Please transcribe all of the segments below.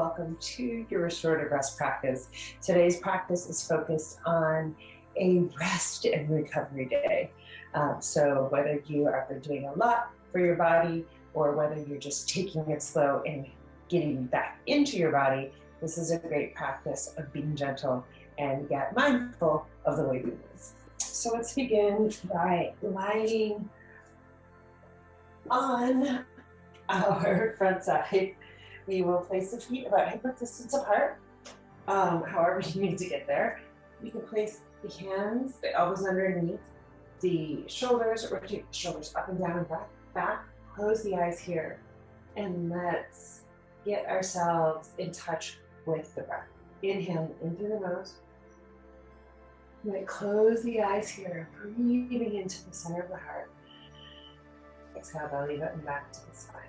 welcome to your restorative rest practice. Today's practice is focused on a rest and recovery day. So whether you are doing a lot for your body or whether you're just taking it slow and getting back into your body, this is a great practice of being gentle and get mindful of the way we move. So let's begin by lying on our front side. We will place the feet about hip width distance apart, however you need to get there. You can place the hands, the elbows underneath, the shoulders, rotate the shoulders up and down and back. Close the eyes here, and let's get ourselves in touch with the breath. Inhaling in through the nose. I'm going to close the eyes here, breathing into the center of the heart. Exhale, belly button back to the spine.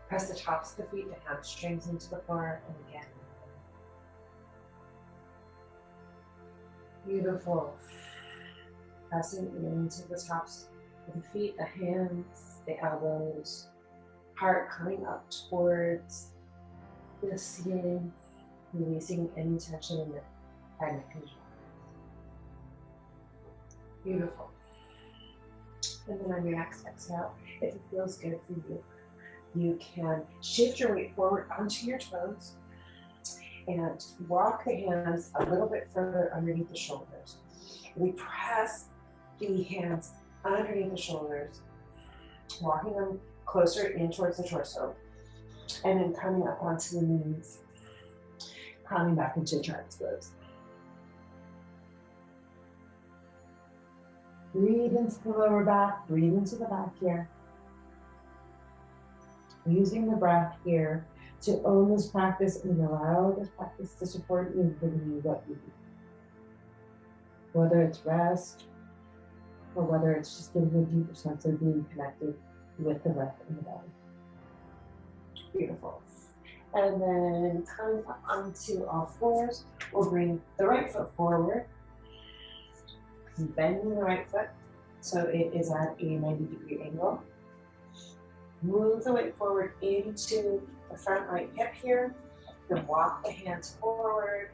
Press the tops of the feet, the hamstrings into the floor, and again. Beautiful. Pressing into the tops of the feet, the hands, the elbows, heart coming up towards the ceiling, releasing any tension in the head, neck, and shoulders. Beautiful. And then on your next exhale, if it feels good for you, you can shift your weight forward onto your toes and walk the hands a little bit further underneath the shoulders. We press the hands underneath the shoulders, walking them closer in towards the torso, and then coming up onto the knees, coming back into child's pose. Breathe into the lower back, breathe into the back here. Using the breath here to own this practice and allow this practice to support you and giving you what you need. Whether it's rest or whether it's just giving you a deeper sense of being connected with the breath in the body. Beautiful. And then coming up onto all fours, we'll bring the right foot forward. Bending the right foot so it is at a 90-degree angle. Move the weight forward into the front right hip here. Then walk the hands forward.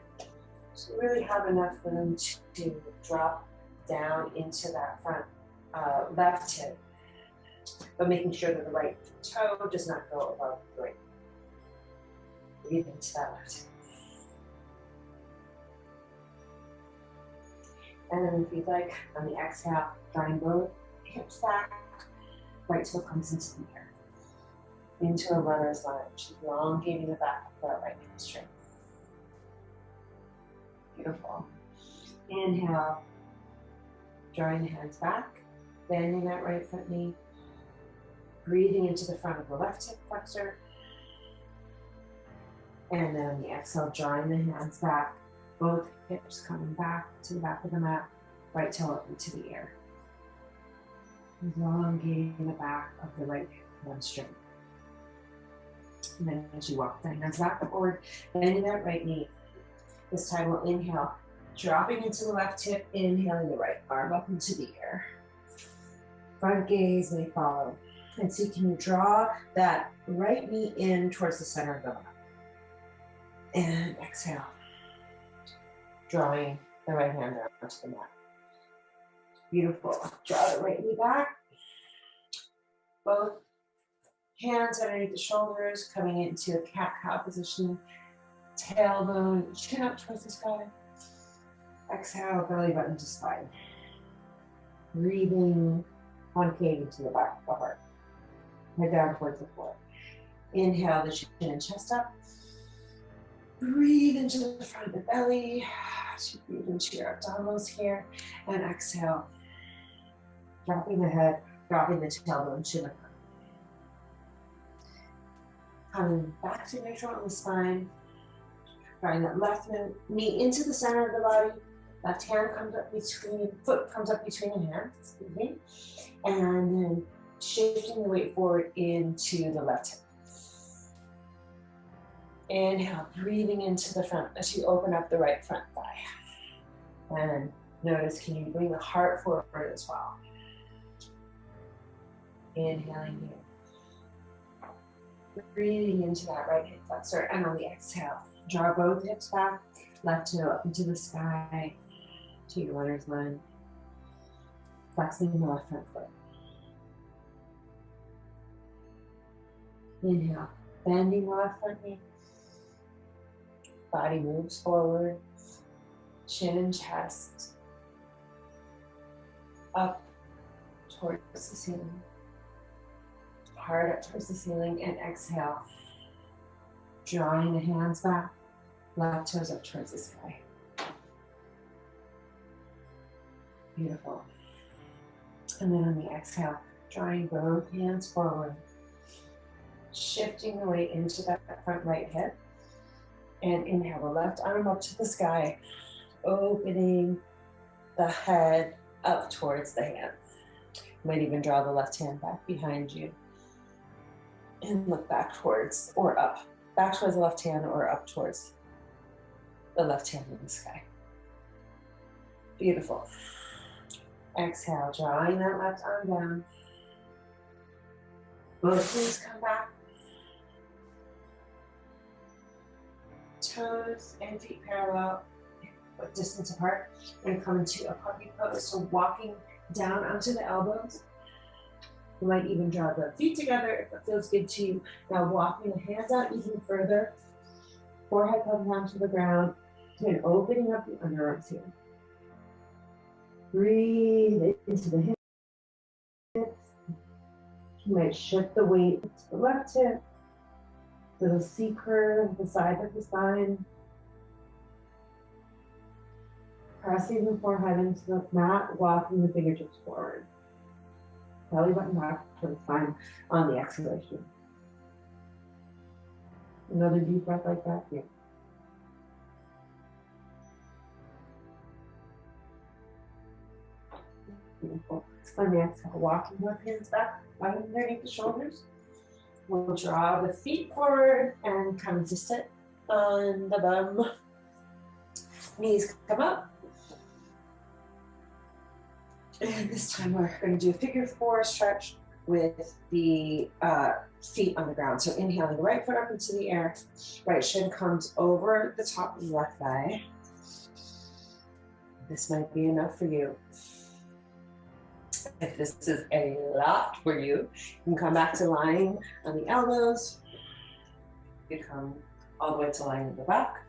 So really have enough room to drop down into that front left hip, but making sure that the right toe does not go above the right. Breathe into that left hip. And then if you'd like, on the exhale, drawing both hips back, right toe comes into the air. Into a runner's lunge, elongating the back of the right hamstring. Beautiful. Inhale, drawing the hands back, bending that right foot knee, breathing into the front of the left hip flexor. And then on the exhale, drawing the hands back, both hips coming back to the back of the mat, right toe up into the air. Elongating the back of the right hamstring. And then as you walk the hands back forward, bending that right knee. This time we'll inhale, dropping into the left hip, inhaling the right arm up into the air. Front gaze may follow. And see, can you draw that right knee in towards the center of the mat? And exhale. Drawing the right hand down to the mat. Beautiful. Draw the right knee back. Both hands underneath the shoulders, coming into a cat-cow position. Tailbone, chin up towards the sky. Exhale, belly button to spine. Breathing concave into the back of the heart. Head down towards the floor. Inhale the chin and chest up. Breathe into the front of the belly. Breathe into your abdominals here. And exhale. Dropping the head, dropping the tailbone to the front. Coming back to neutral on the spine. Drawing that left knee into the center of the body. Left hand comes up between, foot comes up between the hands, excuse me. And then shifting the weight forward into the left hip. Inhale, breathing into the front as you open up the right front thigh. And notice, can you bring the heart forward as well? Inhaling here. Breathing into that right hip flexor, and on the exhale, draw both hips back, left toe up into the sky to your runner's lunge, flexing the left front foot. Inhale, bending the left front knee. Body moves forward, chin and chest up towards the ceiling. Heart up towards the ceiling, and exhale, drawing the hands back, left toes up towards the sky. Beautiful. And then on the exhale, drawing both hands forward, shifting the weight into that front right hip. And inhale the left arm up to the sky, opening the head up towards the hand. You might even draw the left hand back behind you and look back towards, or up, back towards the left hand or up towards the left hand in the sky. Beautiful. Exhale, drawing that left arm down. Both knees come back. Toes and feet parallel, but distance apart. We're going to come into a puppy pose. So walking down onto the elbows. You might even draw the feet together if it feels good to you. Now walking the hands out even further. Forehead comes down to the ground. And opening up the underarms here. Breathe into the hips. You might shift the weight to the left hip. Little C curve, the side of the spine. Pressing the forehead into the mat, walking the fingertips forward. Belly button back to the spine on the exhalation. Another deep breath like that here. Beautiful. On the exhale, walking both hands back, right underneath the shoulders. We'll draw the feet forward and come to sit on the bum. Knees come up. And this time we're going to do a figure four stretch with the feet on the ground. So inhaling the right foot up into the air. Right shin comes over the top of the left thigh. This might be enough for you. If this is a lot for you, you can come back to lying on the elbows. You can come all the way to lying in the back.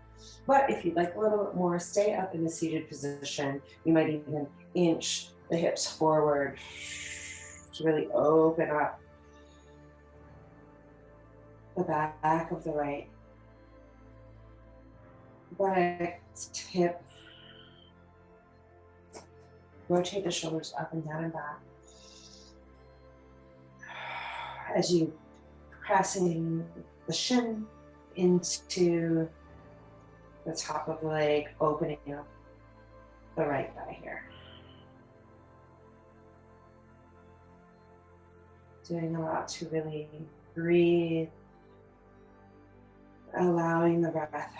But if you'd like a little bit more, stay up in a seated position. You might even inch the hips forward to really open up the back of the right hip. Rotate the shoulders up and down and back. As you pressing the shin into the top of the leg, opening up the right thigh here. Doing a lot to really breathe, allowing the breath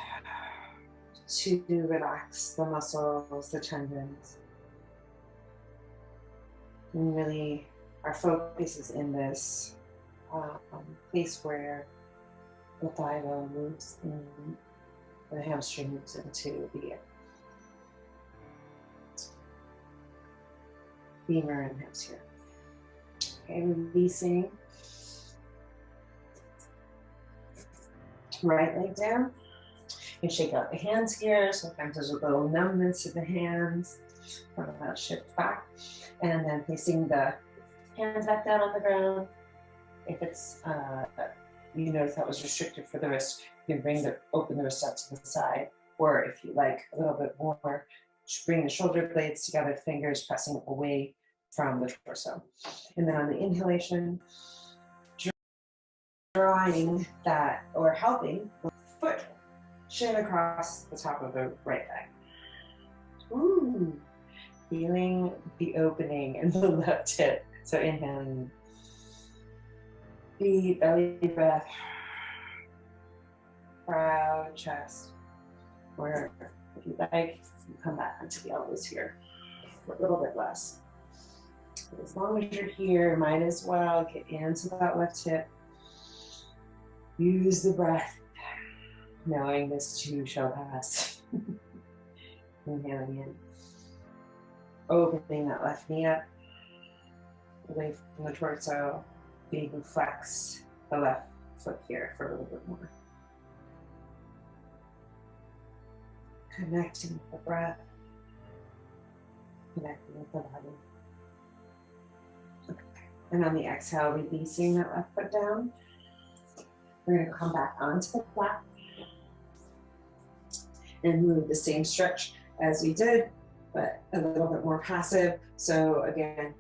to relax the muscles, the tendons. And really, our focus is in this place where the thigh bone moves in, the hamstring moves into the femur and hips here. Okay, releasing. Right leg down. And shake out the hands here. Sometimes there's a little numbness in the hands. Shift back. And then placing the hands back down on the ground. If it's, you notice that was restricted for the wrist, you can open the wrist out to the side. Or if you like a little bit more, bring the shoulder blades together, fingers pressing away from the torso. And then on the inhalation, drawing that, or helping the foot shin across the top of the right thigh. Ooh. Feeling the opening in the left hip. So inhaling, deep belly breath, proud chest. Or if you like, you come back onto the elbows here for a little bit less. But as long as you're here, might as well get into that left hip. Use the breath, knowing this too shall pass. Inhaling in. Opening that left knee up, away from the torso. Maybe flex the left foot here for a little bit more. Connecting with the breath. Connecting with the body. Okay. And on the exhale, releasing that left foot down. We're going to come back onto the flat and move the same stretch as we did, but a little bit more passive. So again,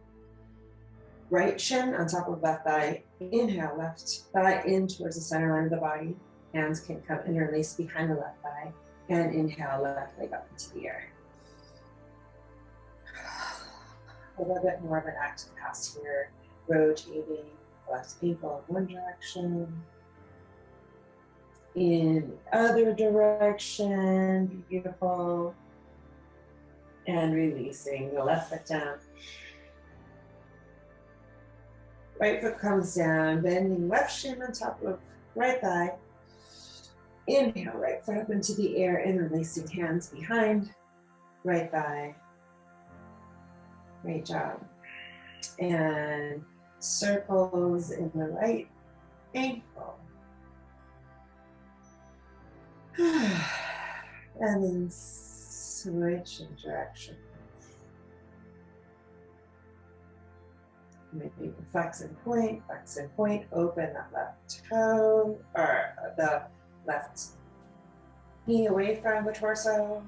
right shin on top of left thigh. Inhale, left thigh in towards the center line of the body. Hands can come interlace behind the left thigh. And inhale, left leg up into the air. A little bit more of an active pass here. Rotating left ankle in one direction. In the other direction. Beautiful. And releasing the left foot down. Right foot comes down, bending left shin on top of right thigh. Inhale, right foot up into the air, interlacing hands behind right thigh. Great job. And circles in the right ankle. And then switch in direction. Maybe flex and point, open that left toe, or the left knee away from the torso.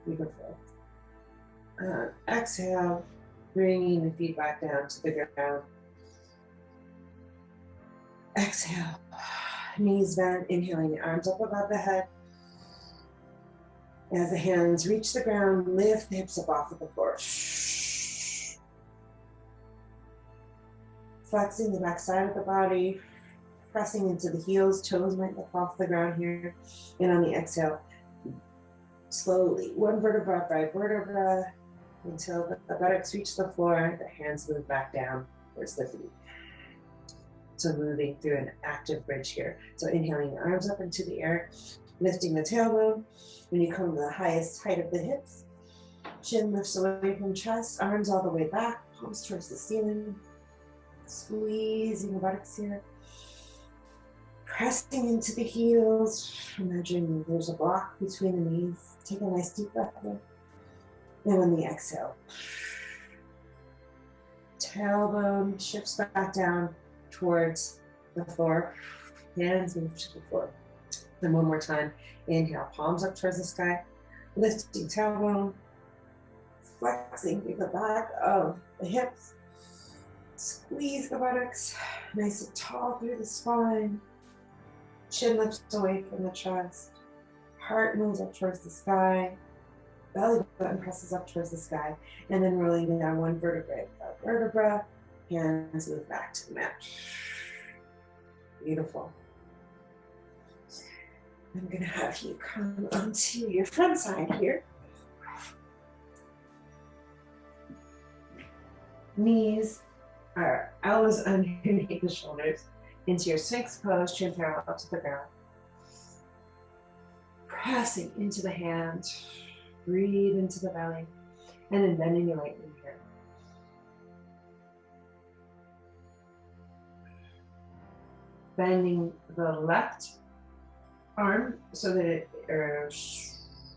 Beautiful. Exhale, bringing the feet back down to the ground. Exhale, knees bent, inhaling the arms up above the head. As the hands reach the ground, lift the hips up off of the floor. Flexing the back side of the body, pressing into the heels, toes might lift off the ground here. And on the exhale, slowly, one vertebra by vertebra, until the buttocks reach the floor, the hands move back down towards the feet. So moving through an active bridge here. So inhaling the arms up into the air, lifting the tailbone. When you come to the highest height of the hips, chin lifts away from chest, arms all the way back, palms towards the ceiling. Squeezing the buttocks here. Pressing into the heels. Imagine there's a block between the knees. Take a nice deep breath in. And on the exhale, tailbone shifts back down towards the floor. Hands move to the floor. And one more time, inhale, palms up towards the sky, lifting tailbone, flexing through the back of the hips, squeeze the buttocks, nice and tall through the spine, chin lifts away from the chest, heart moves up towards the sky, belly button presses up towards the sky, and then rolling down one vertebra by vertebra, hands move back to the mat. Beautiful. I'm going to have you come onto your front side here. Knees are elbows underneath the shoulders into your Sphinx pose, chin parallel to the ground. Pressing into the hands, breathe into the belly, and then bending your right knee here. Bending the left arm so that it, or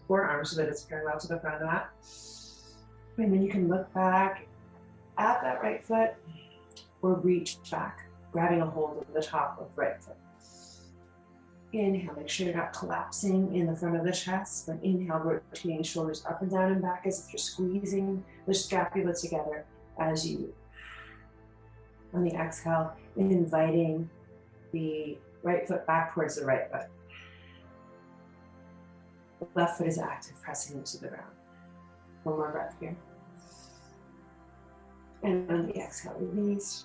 forearm so that it's parallel to the front of the mat. And then you can look back at that right foot or reach back, grabbing a hold of the top of right foot. Inhale, make sure you're not collapsing in the front of the chest, but inhale, rotating shoulders up and down and back as if you're squeezing the scapula together as you, on the exhale, inviting the right foot back towards the right foot. The left foot is active, pressing into the ground. One more breath here. And on the exhale, release.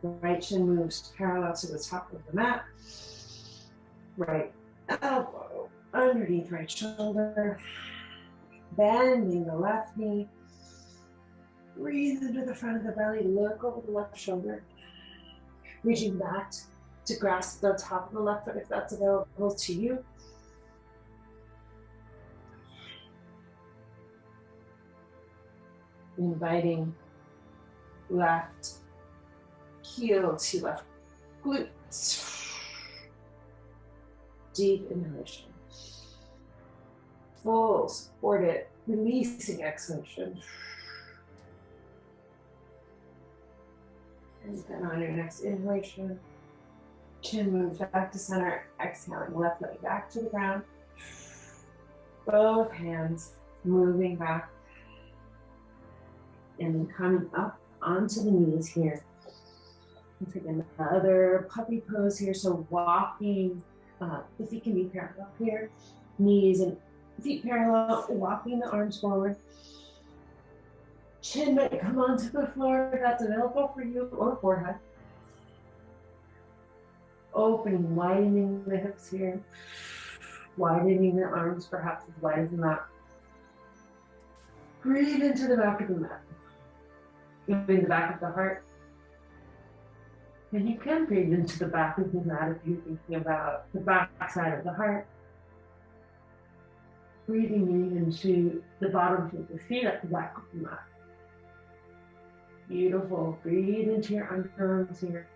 The right shin moves parallel to the top of the mat. Right elbow underneath right shoulder. Bending the left knee. Breathe into the front of the belly, look over the left shoulder, reaching back to grasp the top of the left foot if that's available to you. Inviting left heel to left glutes. Deep inhalation. Full supported, releasing exhalation. And then on your next inhalation, chin moves back to center, exhaling left leg back to the ground. Both hands moving back and then coming up onto the knees here. And take another puppy pose here. So walking, the feet can be parallel here. Knees and feet parallel, walking the arms forward. Chin might come onto the floor if that's available for you, or forehead. Opening, widening the hips here. Widening the arms, perhaps as wide as the mat. Breathe into the back of the mat. Moving the back of the heart. And you can breathe into the back of the mat if you're thinking about the back side of the heart. Breathing into the bottom of your feet at the back of the mat. Beautiful. Breathe into your underarms here.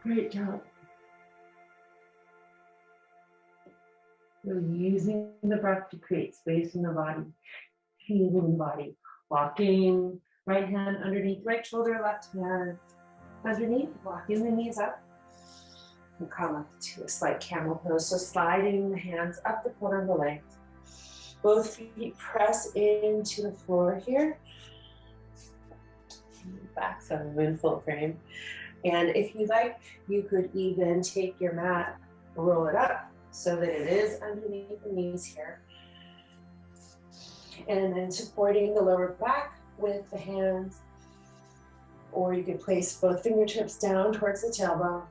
Great job. You're using the breath to create space in the body, healing the body. Walking, right hand underneath right shoulder, left hand underneath, walking the knees up. And come up to a slight camel pose. So sliding the hands up the corner of the legs. Both feet press into the floor here. Back side in full frame. And if you like, you could even take your mat, roll it up so that it is underneath the knees here. And then supporting the lower back with the hands. Or you could place both fingertips down towards the tailbone.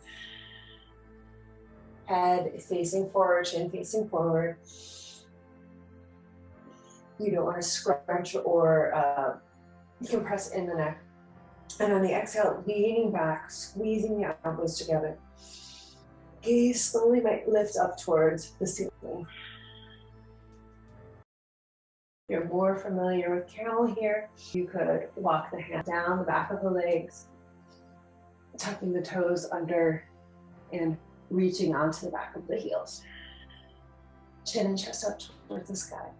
Head facing forward, chin facing forward. You don't want to scrunch or compress in the neck. And on the exhale, leaning back, squeezing the elbows together. Gaze slowly might lift up towards the ceiling. If you're more familiar with camel here, you could walk the hand down the back of the legs, tucking the toes under and reaching onto the back of the heels. Chin and chest up towards the sky.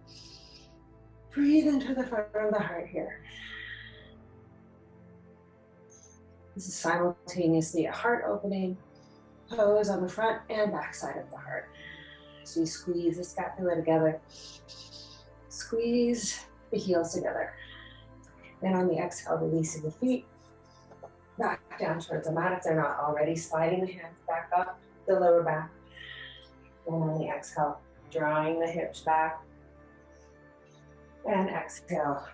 Breathe into the front of the heart here. This is simultaneously a heart opening pose on the front and back side of the heart. So you squeeze the scapula together. Squeeze the heels together. Then on the exhale, releasing the feet back down towards the mat if they're not already. Sliding the hands back up the lower back. And on the exhale, drawing the hips back. And exhale,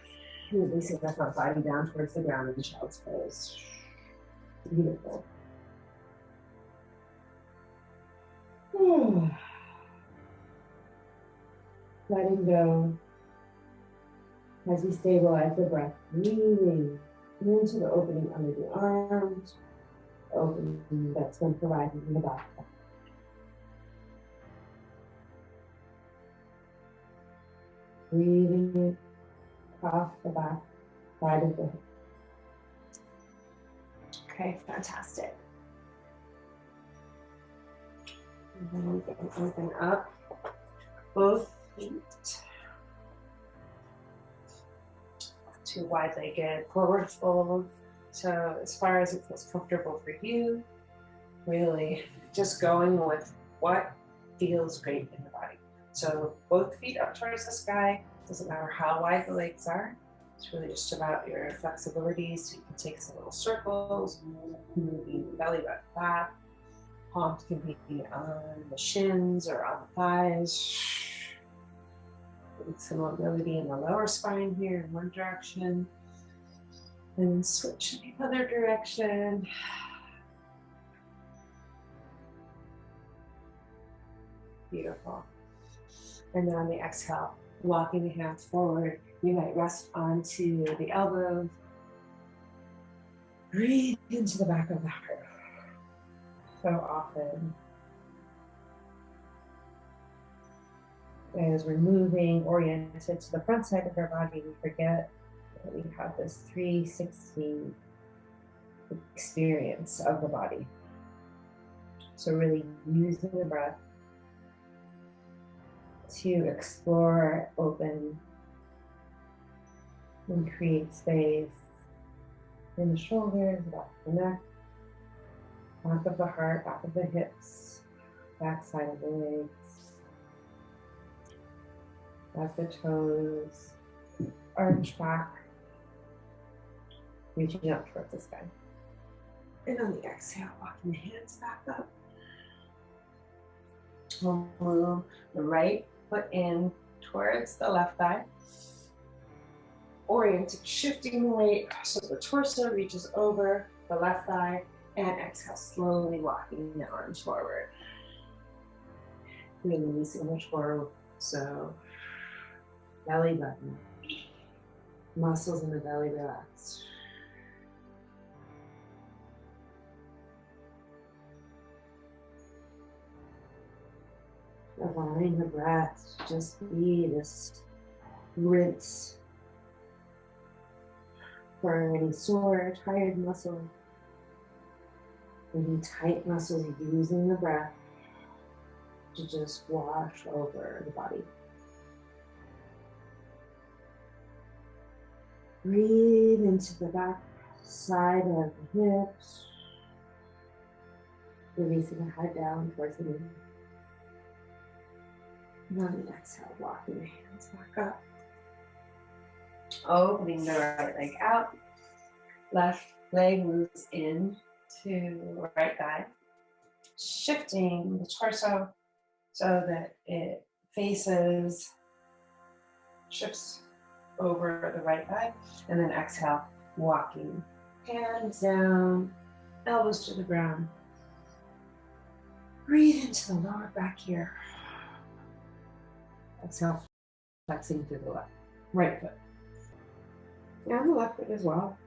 releasing the front body down towards the ground in child's pose. Beautiful. Letting go as you stabilize the breath, breathing into the opening under the arms, the opening that's been provided in the back. Breathing across the back side of the hip. Okay, fantastic. And then we can open up both feet to wide-legged forward fold. So as far as it feels comfortable for you, really just going with what feels great in the body. So both feet up towards the sky, doesn't matter how wide the legs are. It's really just about your flexibility. So you can take some little circles, moving the belly button back. Palms can be on the shins or on the thighs. Getting some mobility in the lower spine here in one direction. And then switch in the other direction. Beautiful. And then on the exhale, walking the hands forward, You might rest onto the elbows. Breathe into the back of the heart. So often, as we're moving oriented to the front side of our body, we forget that we have this 360 experience of the body. So really using the breath to explore, open, and create space in the shoulders, the back of the neck, back of the heart, back of the hips, back side of the legs, as the toes arch back, reaching up towards the sky. And on the exhale, walking the hands back up. We'll move the right foot in towards the left thigh. Oriented, shifting the weight so the torso reaches over the left thigh, and exhale, slowly walking the arms forward. Releasing the torso, belly button, muscles in the belly relaxed. Allowing the breath to just be this rinse for any sore, tired muscle, any tight muscles, using the breath to just wash over the body. Breathe into the back side of the hips, releasing the head down towards the knee. And on the exhale, walking the hands back up. Opening the right leg out. Left leg moves in to right thigh. Shifting the torso so that it faces, shifts over the right thigh. And then exhale, walking. Hands down, elbows to the ground. Breathe into the lower back here. Exhale, flexing through the left, right foot. And the left foot as well.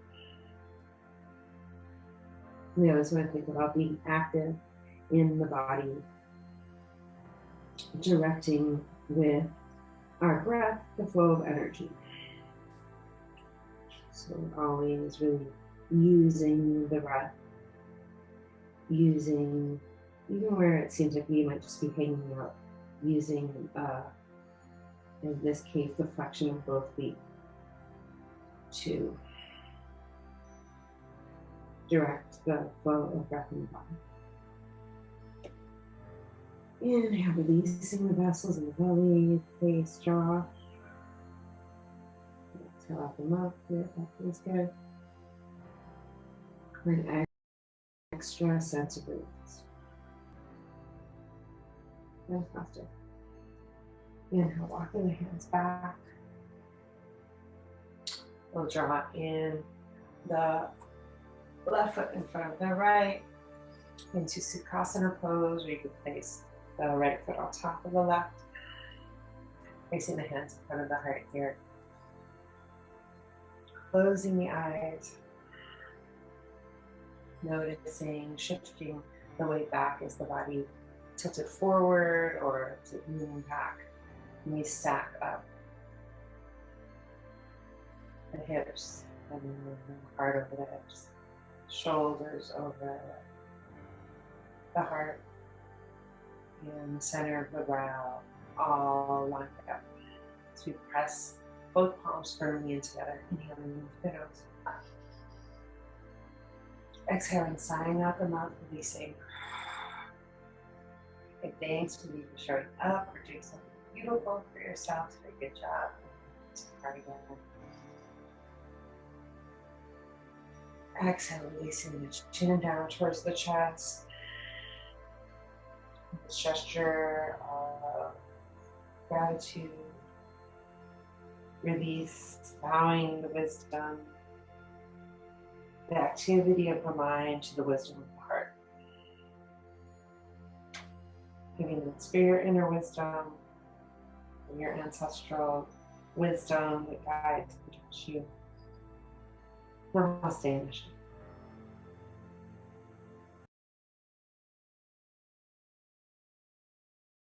We always want to think about being active in the body, directing with our breath the flow of energy. So we're always really using the breath, using, even where it seems like we might just be hanging out, using in this case, the flexion of both feet to direct the flow of breath in the body. Inhale, releasing the vessels in the belly, face, jaw. Exhale, out them up. Here, that feels good. An extra sense of release. And faster. Inhale, walking the hands back. We'll draw in the left foot in front of the right into Sukhasana pose, where you can place the right foot on top of the left, placing the hands in front of the heart here. Closing the eyes, noticing, shifting the weight back as the body tilted forward or moving back. And we stack up the hips and the heart over the hips, shoulders over the heart, and the center of the brow, all lined up. So we press both palms firmly in together, inhaling the nose. Exhaling, sighing out the mouth, releasing. Okay, thanks for showing up, or doing something beautiful for yourself. Good job. Start again. Exhale, releasing the chin down towards the chest. This gesture of gratitude, release, bowing the wisdom, the activity of the mind to the wisdom of the heart. Giving the spirit inner wisdom, and your ancestral wisdom that guides and protects you. Namaste, Nisha.